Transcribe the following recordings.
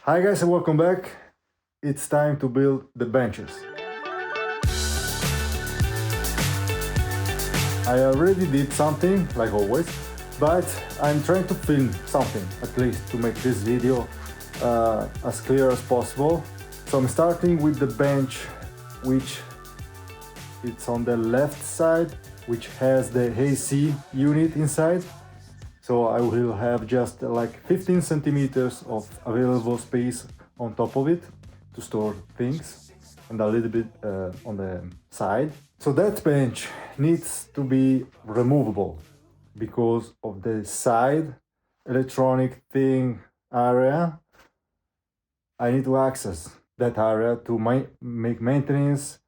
Hi guys and welcome back. It's time to build the benches. I already did something, like always, but I'm trying to film something, at least, to make this video as clear as possible. So I'm starting with the bench, which it's on the left side, which has the AC unit inside. So I will have just like 15 centimeters of available space on top of it to store things, and a little bit on the side. So that bench needs to be removable because of the side electronic thing area. I need to access that area to make maintenance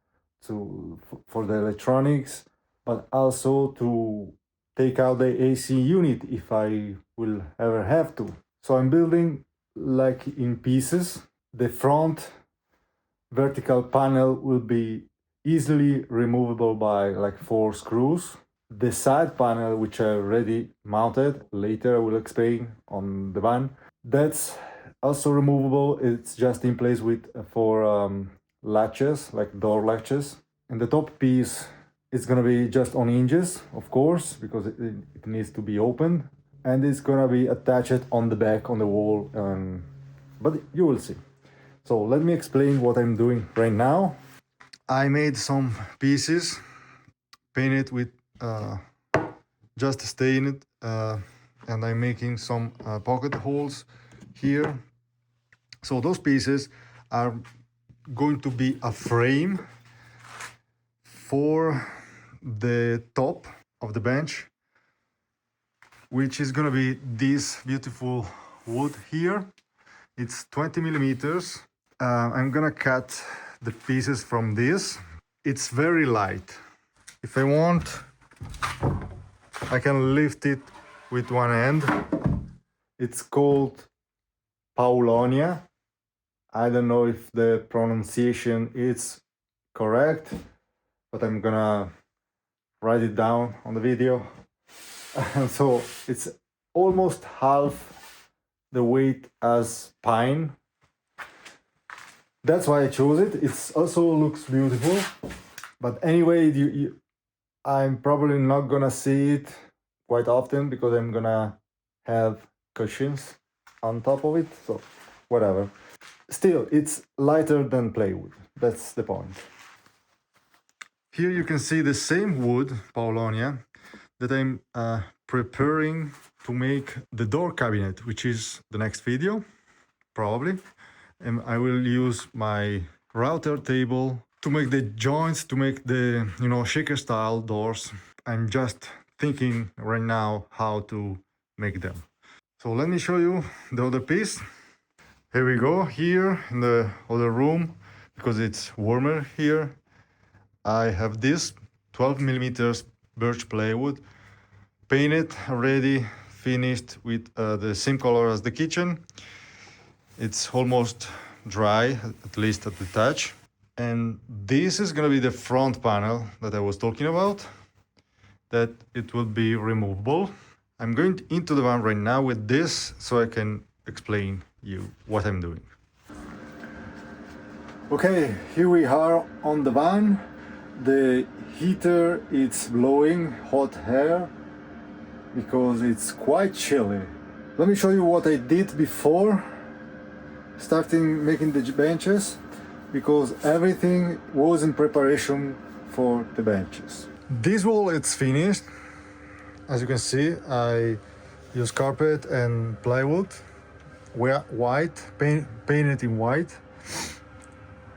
for the electronics, but also to take out the AC unit if I will ever have to. So I'm building like in pieces. The front vertical panel will be easily removable by like 4 screws. The side panel, which I already mounted, later I will explain on the van, that's also removable. It's just in place with 4 latches, like door latches. And the top piece is gonna be just on hinges, of course, because it needs to be opened, and it's gonna be attached on the back on the wall, but you will see. So let me explain what I'm doing right now. I made some pieces, painted with just stain it, and I'm making some pocket holes here. So those pieces are going to be a frame for the top of the bench, which is gonna be this beautiful wood here. It's 20 millimeters. I'm gonna cut the pieces from this. It's very light. If I want, I can lift it with one hand. It's called Paulonia. I don't know if the pronunciation is correct, but I'm gonna write it down on the video. So it's almost half the weight as pine. That's why I chose it. It also looks beautiful. But anyway, I'm probably not gonna see it quite often because I'm gonna have cushions on top of it. So whatever. Still, it's lighter than plywood. That's the point. Here you can see the same wood, Paulonia, that I'm preparing to make the door cabinet, which is the next video, probably. And I will use my router table to make the joints, to make the, shaker style doors. I'm just thinking right now how to make them. So let me show you the other piece. Here we go, here in the other room, because it's warmer here. I have this 12 millimeters birch plywood, painted already, finished with the same color as the kitchen. It's almost dry, at least at the touch. And this is gonna be the front panel that I was talking about, that it will be removable. I'm going into the van right now with this so I can explain you what I'm doing. Okay, here we are on the van. The heater is blowing hot air because it's quite chilly. Let me show you what I did before starting making the benches, because everything was in preparation for the benches. This wall, it's finished. As you can see, I use carpet and plywood, white, painted in white.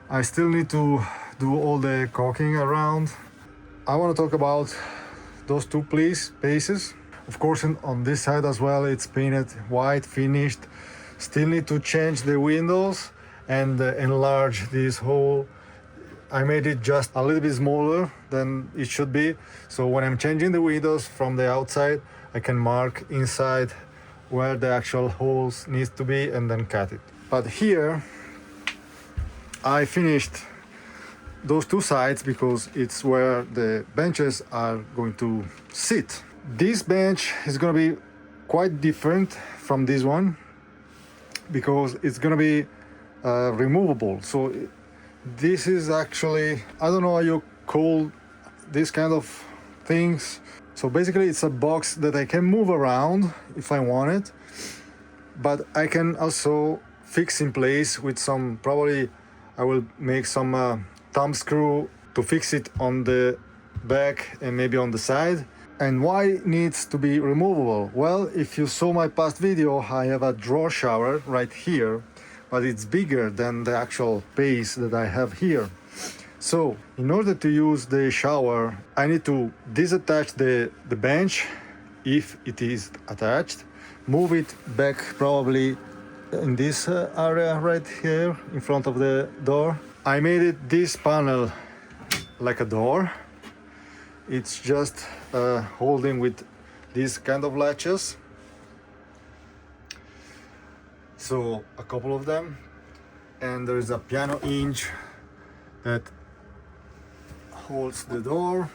I still need to do all the caulking around. I want to talk about those 2 pieces. Of course, on this side as well, it's painted white, finished. Still need to change the windows and enlarge this hole. I made it just a little bit smaller than it should be. So when I'm changing the windows from the outside, I can mark inside where the actual holes needs to be and then cut it. But here, I finished those 2 sides because it's where the benches are going to sit. This bench is going to be quite different from this one because it's gonna be removable. So this is actually, I don't know how you call this kind of things. So basically it's a box that I can move around if I want it, but I can also fix in place with some, probably I will make some thumb screw to fix it on the back and maybe on the side. And why it needs to be removable? Well, if you saw my past video, I have a drawer shower right here, but it's bigger than the actual base that I have here. So in order to use the shower, I need to disattach the bench, if it is attached, move it back probably in this area right here in front of the door. I made it this panel like a door. It's just holding with these kind of latches. So a couple of them, and there is a piano hinge that holds the door.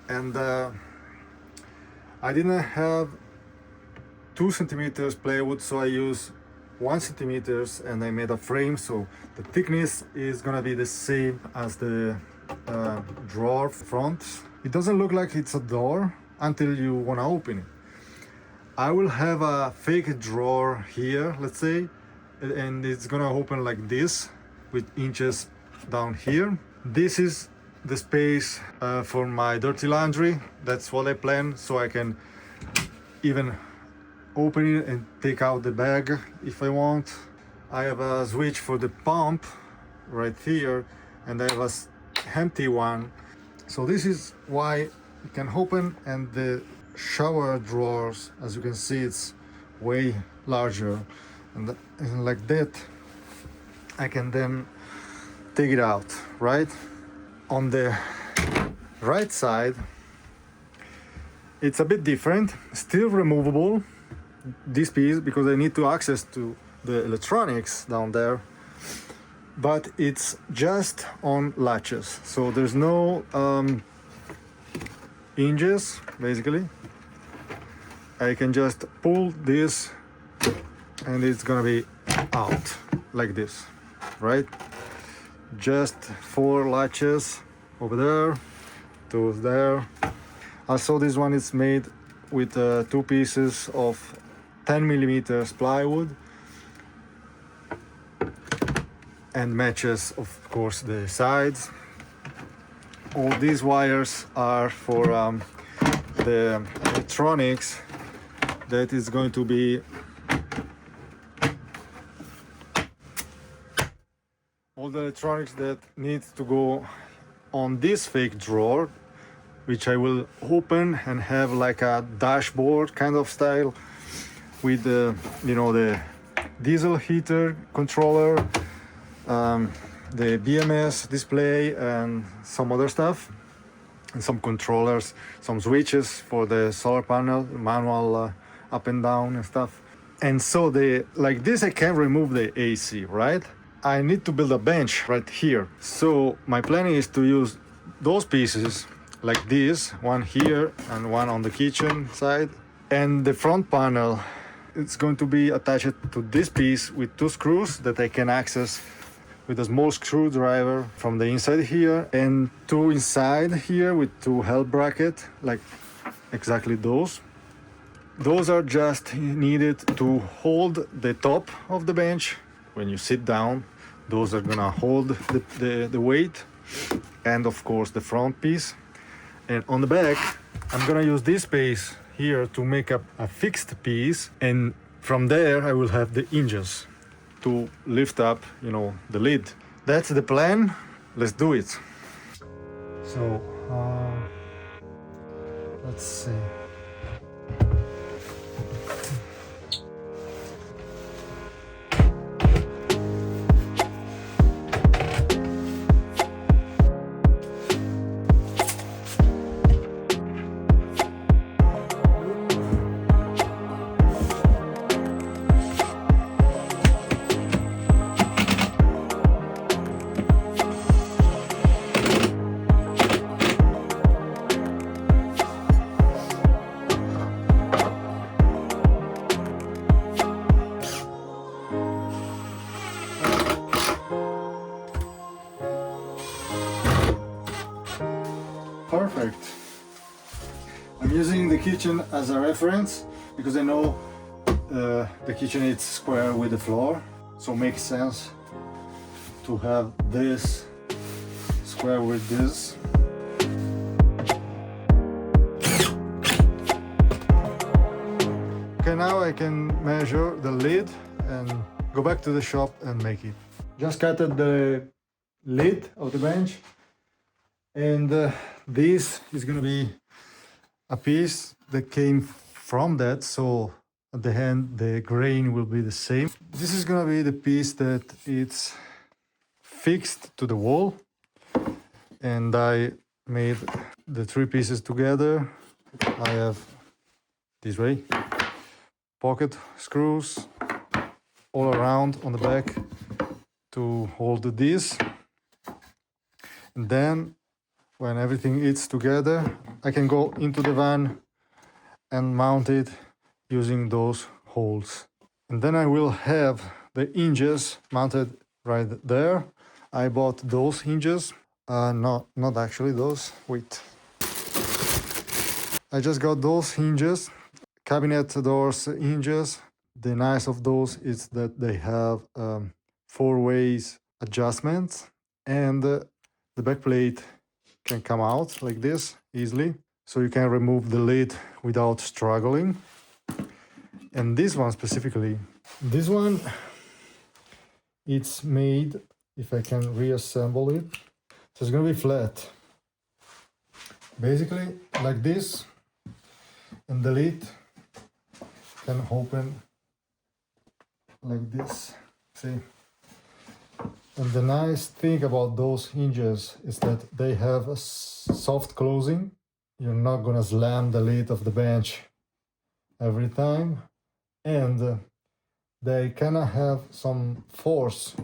And I didn't have 2 centimeters plywood, so I use 1 centimeters, and I made a frame, so the thickness is gonna be the same as the drawer front. It doesn't look like it's a door until you want to open it. I will have a fake drawer here, let's say, and it's gonna open like this with inches down here. This is the space for my dirty laundry. That's what I plan, so I can even open it and take out the bag if I want. I have a switch for the pump right here, and I have a empty one. So this is why it can open, and the shower drawers, as you can see, it's way larger, and like that I can then take it out. Right on the right side it's a bit different, still removable, this piece, because I need to access to the electronics down there, but it's just on latches, so there's no hinges. Basically I can just pull this and it's gonna be out like this, right? Just 4 latches over there to there. Also this one is made with 2 pieces of 10 millimeters plywood and matches, of course, the sides. All these wires are for the electronics that is going to be all the electronics that needs to go on this fake drawer, which I will open and have like a dashboard kind of style with the, you know, the diesel heater controller, the BMS display and some other stuff, and some controllers, some switches for the solar panel, manual up and down and stuff. And so like this I can remove the AC, right? I need to build a bench right here. So my plan is to use those pieces like this, one here and one on the kitchen side. And the front panel, it's going to be attached to this piece with 2 screws that I can access with a small screwdriver from the inside here, and 2 inside here with 2 L brackets, like exactly those. Those are just needed to hold the top of the bench when you sit down. Those are gonna hold the weight, and of course the front piece. And on the back I'm gonna use this space here to make up a fixed piece, and from there I will have the hinges to lift up, you know, the lid. That's the plan. Let's do it. So let's see. perfect. I'm using the kitchen as a reference because I know the kitchen is square with the floor, so it makes sense to have this square with this. Okay, now I can measure the lid and go back to the shop and make it. Just cut the lid of the bench, and this is gonna be a piece that came from that, so at the end the grain will be the same. This is gonna be the piece that it's fixed to the wall, and I made the three pieces together. I have this way pocket screws all around on the back to hold this, and then when everything is together I can go into the van and mount it using those holes, and then I will have the hinges mounted right there. I bought those hinges, not actually those, wait, I just got those hinges, cabinet doors hinges. The nice of those is that they have 4 ways adjustments, and the back plate can come out like this easily, so you can remove the lid without struggling. And this one specifically, this one, it's made, if I can reassemble it, so it's gonna be flat, basically like this, and the lid can open like this, see? And the nice thing about those hinges is that they have a soft closing. You're not gonna slam the lid of the bench every time, and they kinda have some force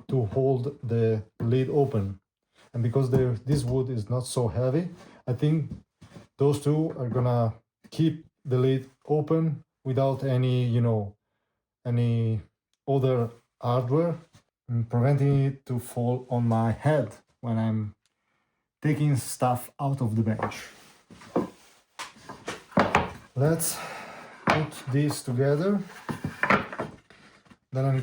to hold the lid open. And because this wood is not so heavy, I think those two are gonna keep the lid open without any, any other hardware, preventing it to fall on my head when I'm taking stuff out of the bench. Let's put this together. Then I'm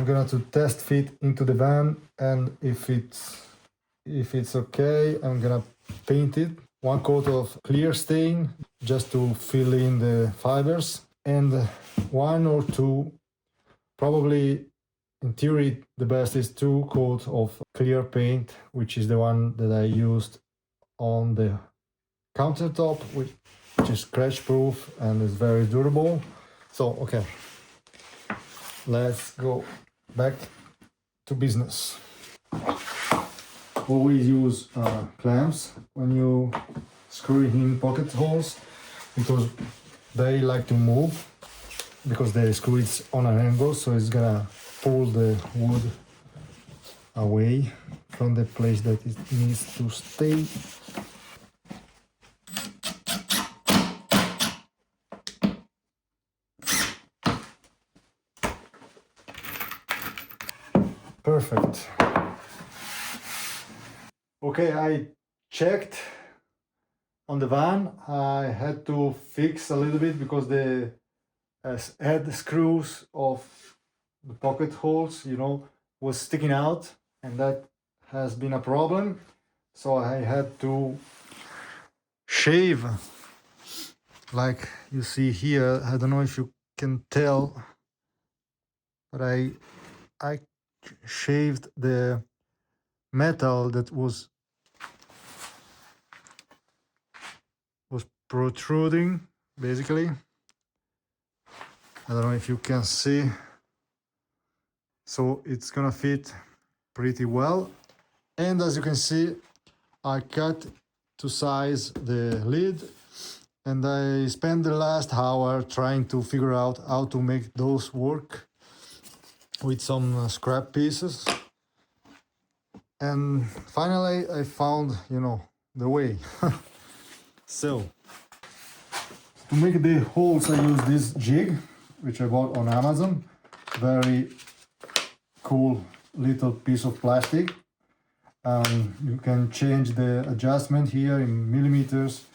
gonna to test fit into the van, and if it's okay, I'm gonna paint it 1 coat of clear stain just to fill in the fibers, and 1 or 2, probably in theory the best is 2 coats of clear paint, which is the one that I used on the countertop, which is scratch proof and is very durable. So okay, let's go back to business. Always use clamps when you screw in pocket holes, because they like to move, because the screw is on an angle, so it's gonna pull the wood away from the place that it needs to stay. Perfect. Okay, I checked on the van. I had to fix a little bit because the head screws of the pocket holes, was sticking out, and that has been a problem. So I had to shave, like you see here. I don't know if you can tell, but I shaved the metal that was protruding, basically. I don't know if you can see. So it's gonna fit pretty well. And as you can see, I cut to size the lid, and I spent the last hour trying to figure out how to make those work with some scrap pieces. And finally I found, the way. So to make the holes, I use this jig, which I bought on Amazon. Very cool little piece of plastic. You can change the adjustment here in millimeters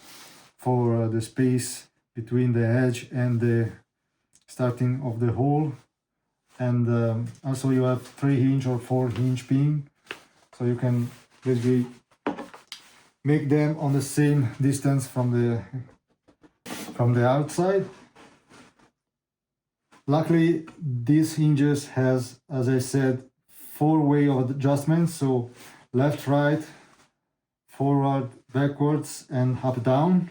for the space between the edge and the starting of the hole. And also you have 3-inch or 4-inch pin, so you can basically make them on the same distance from the outside. Luckily, these hinges has, as I said, 4-way of adjustment, so left, right, forward, backwards, and up, down.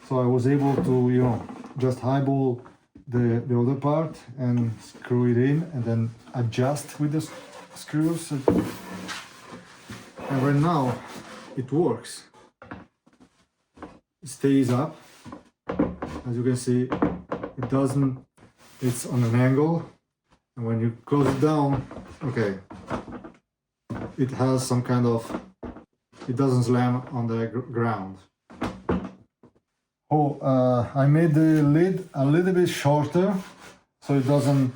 So I was able to, you know, just eyeball the other part and screw it in, and then adjust with the screws. And right now, it works. It stays up. As you can see, it doesn't. It's on an angle, and when you close it down, okay, it has some kind of, it doesn't slam on the ground. Oh, I made the lid a little bit shorter so it doesn't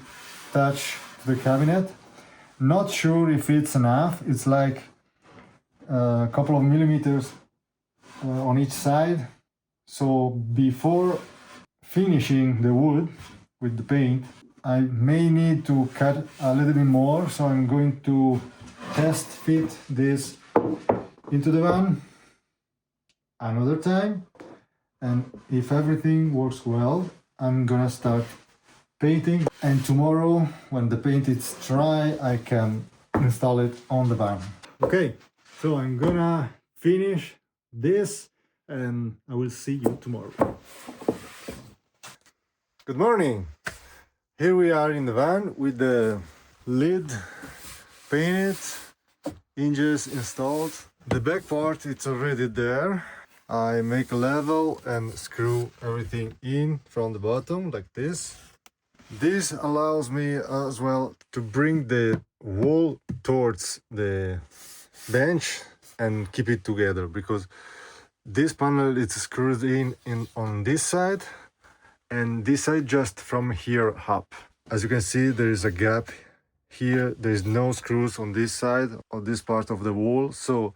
touch the cabinet. Not sure if it's enough. It's like a couple of millimeters on each side. So before finishing the wood with the paint, I may need to cut a little bit more, so I'm going to test fit this into the van another time, and if everything works well, I'm gonna start painting, and tomorrow when the paint is dry I can install it on the van. Okay, so I'm gonna finish this and I will see you tomorrow. Good morning. Here we are in the van with the lid painted, hinges installed. The back part, it's already there. I make a level and screw everything in from the bottom like this. This allows me as well to bring the wall towards the bench and keep it together, because this panel is screwed in on this side, and this side just from here up. As you can see, there is a gap here. There is no screws on this side or this part of the wall. So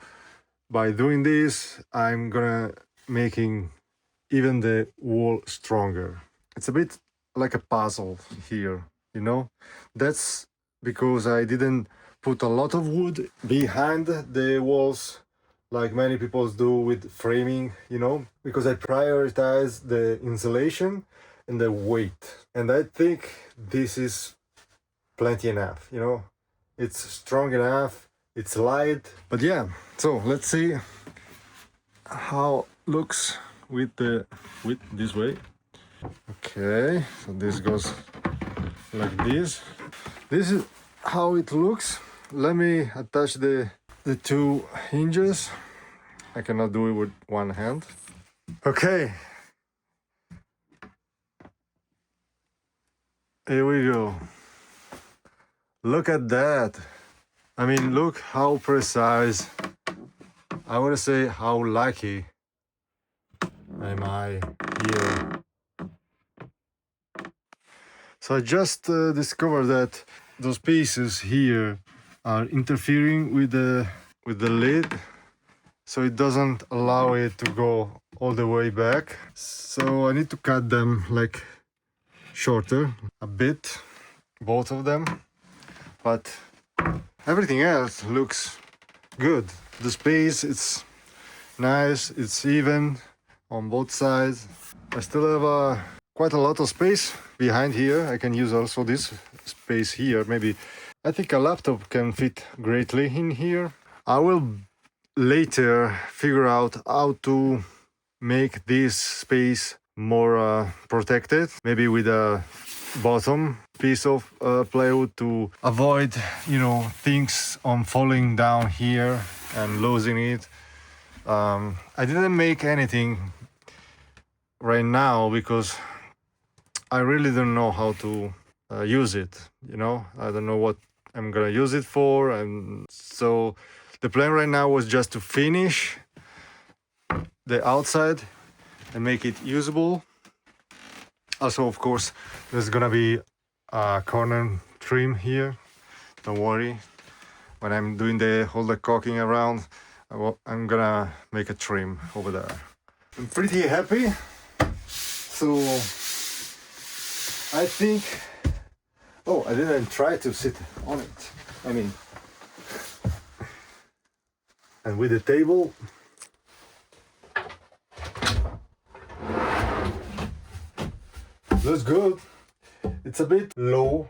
by doing this, I'm gonna making even the wall stronger. It's a bit like a puzzle here, you know. That's because I didn't put a lot of wood behind the walls like many people do with framing, you know, because I prioritize the insulation and the weight. And I think this is plenty enough, you know. It's strong enough, it's light. But yeah, so let's see how it looks with this way. Okay, so this goes like this. This is how it looks. Let me attach the two hinges. I cannot do it with one hand. Okay, here we go. Look at that. I mean, look how precise. I want to say how lucky am I here. So I just discovered that those pieces here are interfering with the lid, so it doesn't allow it to go all the way back. So I need to cut them like shorter a bit, both of them, but everything else looks good. The space, it's nice, it's even on both sides. I still have quite a lot of space behind here. I can use also this space here. Maybe I think a laptop can fit greatly in here. I will later figure out how to make this space more protected, maybe with a bottom piece of plywood to avoid, you know, things on falling down here and losing it. I didn't make anything right now because I really don't know how to use it, you know. I don't know what I'm gonna use it for, and so the plan right now was just to finish the outside and make it usable. Also, of course, there's gonna be a corner trim here, don't worry. when I'm doing all the caulking around, I'm gonna make a trim over there. I'm pretty happy. So I think, oh, I didn't try to sit on it. I mean, and with the table, looks good. It's a bit low,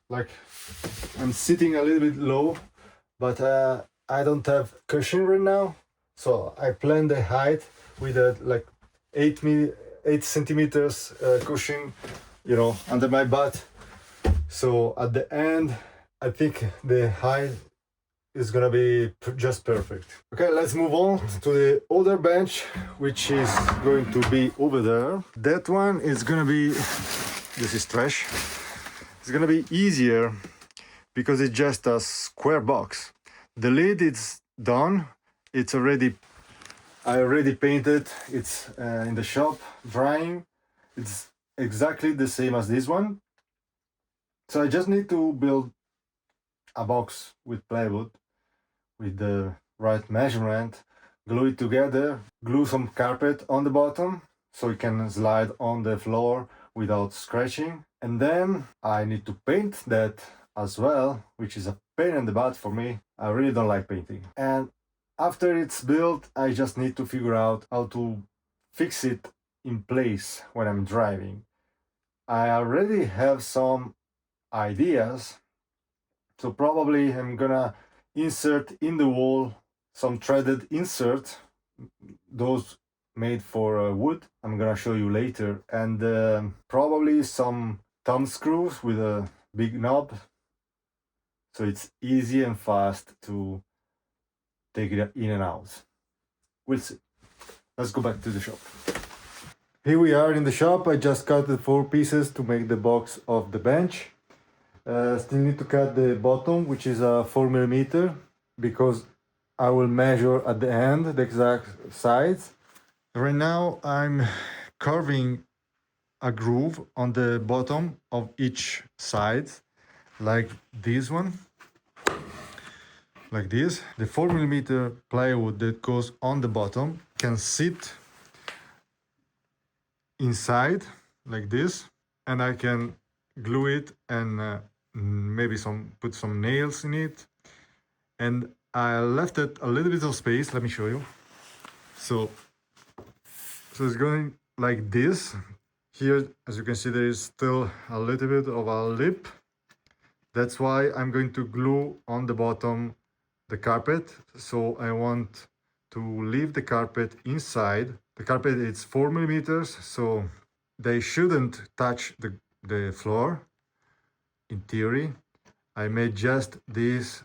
like I'm sitting a little bit low, but I don't have cushion right now, so I plan the height with a like 8 centimeters cushion, you know, under my butt. So at the end, I think the height is gonna be just perfect. Okay, let's move on to the other bench, which is going to be over there. That one is gonna be, this is trash. It's gonna be easier because it's just a square box. The lid is done. It's already, I already painted. It's in the shop drying. It's exactly the same as this one. So I just need to build a box with plywood with the right measurement, glue it together, glue some carpet on the bottom so it can slide on the floor without scratching. And then I need to paint that as well, which is a pain in the butt for me. I really don't like painting. And after it's built, I just need to figure out how to fix it in place when I'm driving. I already have some ideas, so probably I'm gonna insert in the wall some threaded insert, those made for wood. I'm gonna show you later, and probably some thumb screws with a big knob, so it's easy and fast to take it in and out. We'll see. Let's go back to the shop. Here we are in the shop. I just cut the 4 pieces to make the box of the bench. Still need to cut the bottom, which is a 4mm, because I will measure at the end the exact size. Right now I'm carving a groove on the bottom of each side, like this one, like this. The 4mm plywood that goes on the bottom can sit inside like this, and I can glue it and maybe put some nails in it. And I left it a little bit of space. Let me show you. So it's going like this. Here, as you can see, there is still a little bit of a lip. That's why I'm going to glue on the bottom the carpet. So I want to leave the carpet inside. The carpet is 4mm, so they shouldn't touch the floor, in theory. I made just this,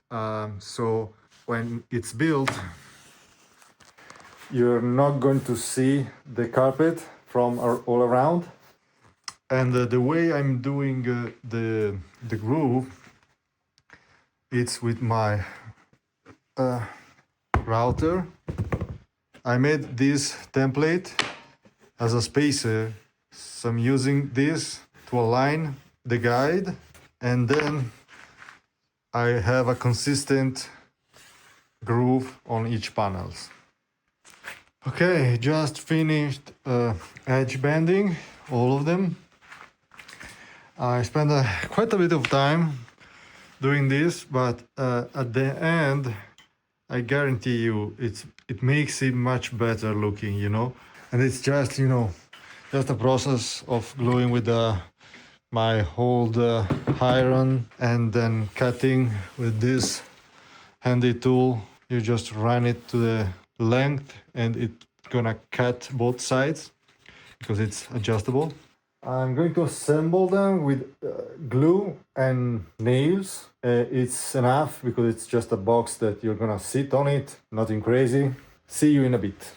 so when it's built, you're not going to see the carpet from all around. And the way I'm doing the groove, it's with my router. I made this template as a spacer, so I'm using this to align the guide, and then I have a consistent groove on each panels. Okay, just finished edge banding, all of them. I spent quite a bit of time doing this, but at the end, I guarantee you, it makes it much better looking, you know. And it's just, you know, just a process of gluing with my old iron and then cutting with this handy tool. You just run it to the length and it's gonna cut both sides because it's adjustable. I'm going to assemble them with glue and nails. It's enough because it's just a box that you're gonna sit on it, nothing crazy. See you in a bit.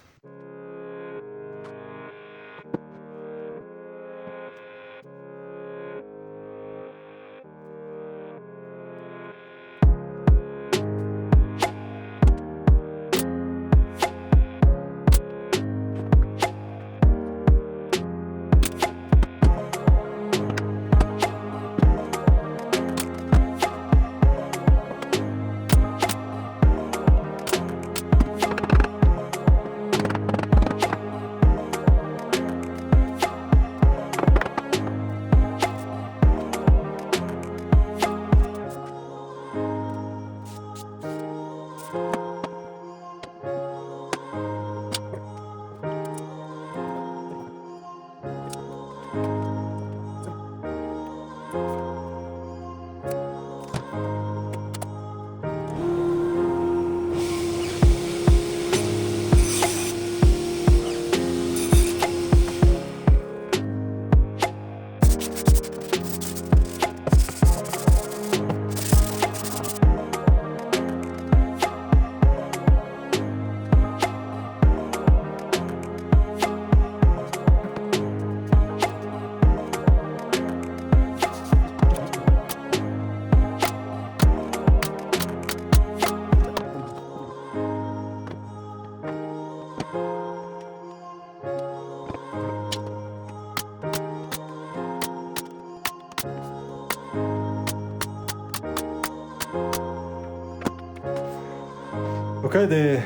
Okay,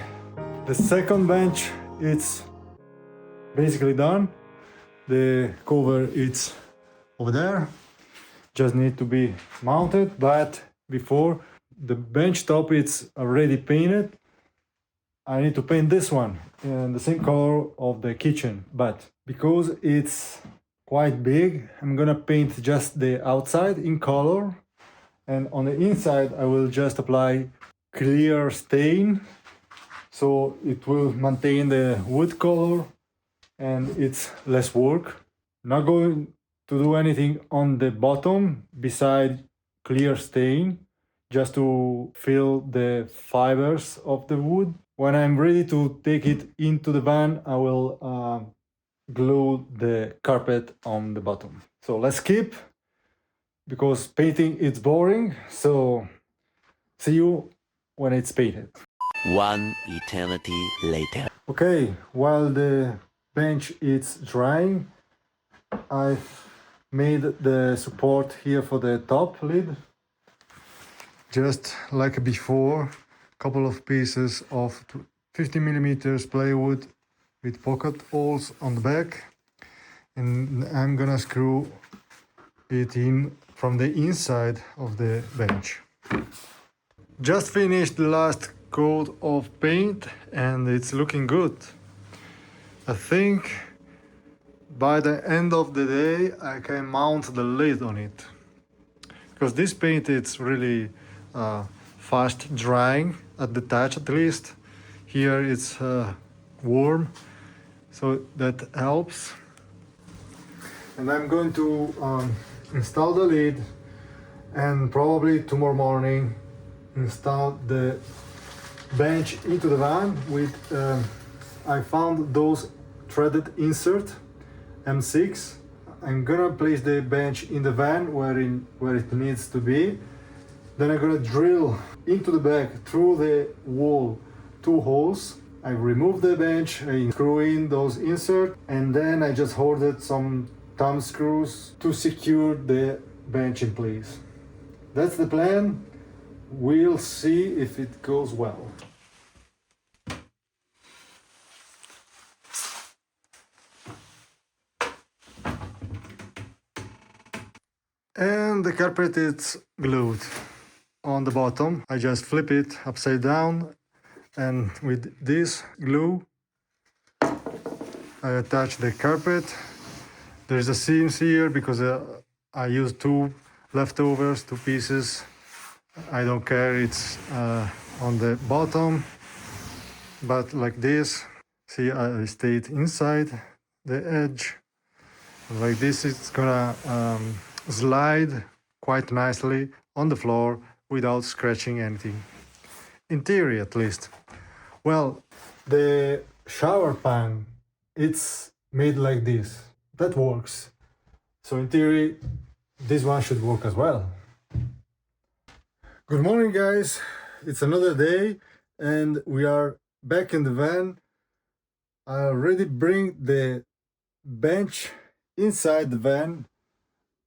the second bench it's basically done. The cover it's over there, just need to be mounted, but before the bench top it's already painted. I need to paint this one in the same color of the kitchen, but because it's quite big, I'm gonna paint just the outside in color, and on the inside I will just apply clear stain, so it will maintain the wood color and it's less work. Not going to do anything on the bottom beside clear stain, just to fill the fibers of the wood. When I'm ready to take it into the van, I will glue the carpet on the bottom. So let's skip, because painting it's boring. So see you when it's painted. One eternity later. Okay, while the bench is drying, I've made the support here for the top lid. Just like before, couple of pieces of 50 millimeters plywood with pocket holes on the back, and I'm gonna screw it in from the inside of the bench. Just finished the last coat of paint and it's looking good. I think by the end of the day I can mount the lid on it, because this paint it's really fast drying at the touch. At least here it's warm, so that helps. And I'm going to install the lid, and probably tomorrow morning install the bench into the van with I found those threaded insert M6. I'm gonna place the bench in the van where it needs to be. Then I'm gonna drill into the back through the wall 2 holes. I remove the bench, I screw in those inserts, and then I just hoarded some thumb screws to secure the bench in place. That's the plan. We'll see if it goes well. And the carpet is glued on the bottom. I just flip it upside down, and with this glue I attach the carpet. There's a seams here because I used 2 leftovers, 2 pieces. I don't care, it's on the bottom, but like this. See, I stayed inside the edge. Like this, it's gonna slide quite nicely on the floor without scratching anything. In theory, at least. Well, the shower pan, it's made like this. That works. So in theory, this one should work as well. Good morning, guys. It's another day and we are back in the van. I already bring the bench inside the van.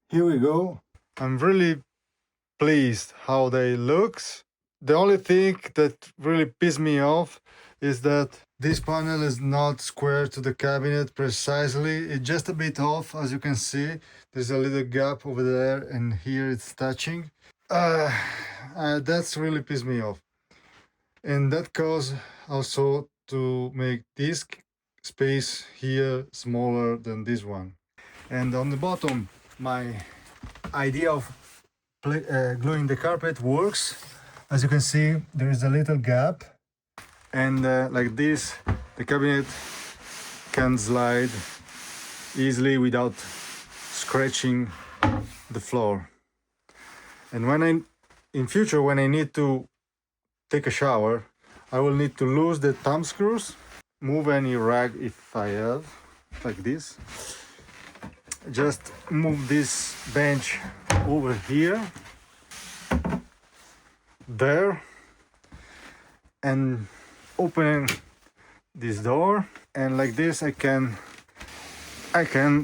Here we go. I'm really pleased how they looks. The only thing that really pissed me off is that this panel is not square to the cabinet precisely. It's just a bit off, as you can see. There's a little gap over there and here it's touching. That's really pissed me off. And that caused also to make this space here smaller than this one. And on the bottom, my idea of gluing the carpet works. As you can see, there is a little gap, and like this, the cabinet can slide easily without scratching the floor. And in future, when I need to take a shower, I will need to lose the thumb screws, move any rag if I have, like this. Just move this bench over here, there, and open this door, and like this I can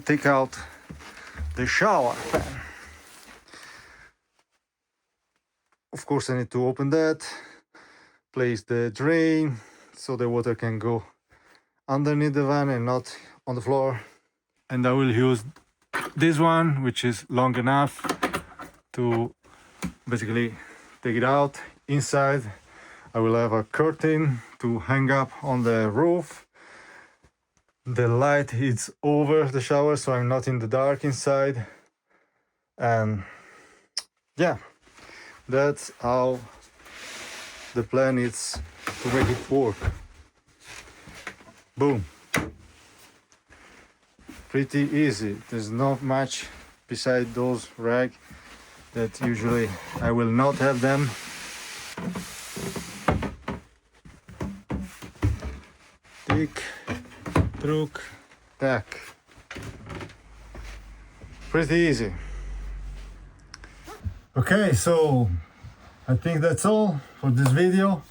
take out the shower pan. Of course I need to open that, place the drain so the water can go underneath the van and not on the floor. And I will use this one, which is long enough to basically take it out. Inside I will have a curtain to hang up on the roof. The light is over the shower, so I'm not in the dark inside. And yeah, that's how the plan is to make it work. Boom. Pretty easy. There's not much beside those rags that usually I will not have them. Tick, truck, tack. Pretty easy. Okay, so I think that's all for this video.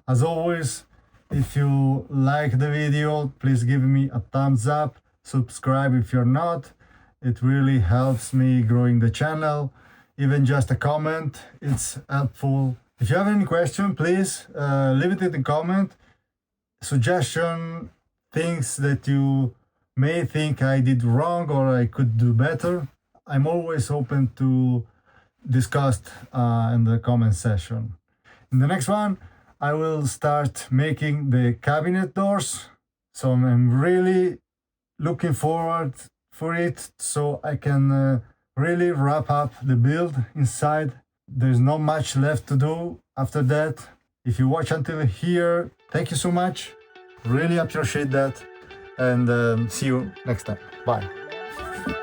As always, if you like the video, please give me a thumbs up. Subscribe if you're not. It really helps me growing the channel. Even just a comment, it's helpful. If you have any question, please leave it in the comment. Suggestion, things that you may think I did wrong or I could do better. I'm always open to discuss in the comment section. In the next one, I will start making the cabinet doors. So I'm really looking forward for it, so I can really wrap up the build inside. There's not much left to do after that. If you watch until here, thank you so much. Really appreciate that. And see you next time. Bye.